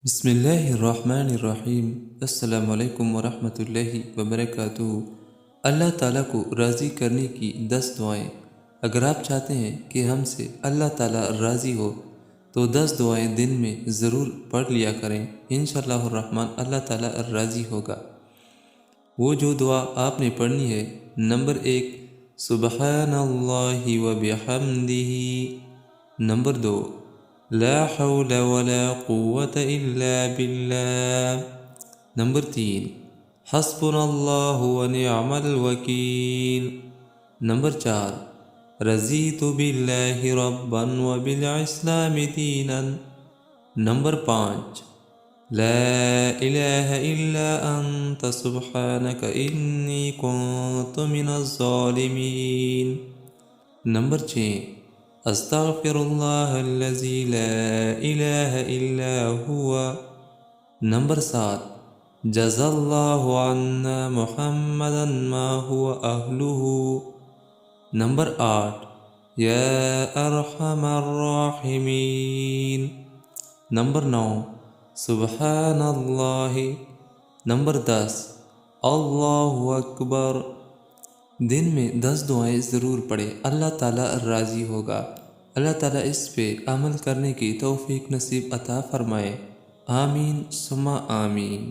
بسم اللہ الرحمن الرحیم۔ السلام علیکم ورحمۃ اللہ وبرکاتہ۔ اللہ تعالیٰ کو راضی کرنے کی 10 دعائیں۔ اگر آپ چاہتے ہیں کہ ہم سے اللہ تعالیٰ راضی ہو تو 10 دعائیں دن میں ضرور پڑھ لیا کریں، انشاءاللہ الرحمن اللہ تعالیٰ راضی ہوگا۔ وہ جو دعا آپ نے پڑھنی ہے، نمبر 1 سبحان اللہ وبحمدہ، نمبر 2 لا حول ولا قوة إلا بالله، نمبر 3 حسبنا اللہ ونعم الوکیل، نمبر 4 رضیت باللہ ربا وبالاسلام دینا، نمبر 5 لا الہ الا انت سبحانک انی کنت من الظالمین، نمبر 6 استغفر اللہ الذی لا الہ الا ہوا، نمبر 7 جزا اللہ عنا محمدا ما هو اہلہ، نمبر 8 یا ارحم الراحمین، نمبر 9 سبحان اللہ، نمبر 10 اللہ اکبر۔ دن میں 10 دعائیں ضرور پڑھیں، اللہ تعالیٰ راضی ہوگا۔ اللہ تعالیٰ اس پہ عمل کرنے کی توفیق نصیب عطا فرمائے، آمین ثم آمین۔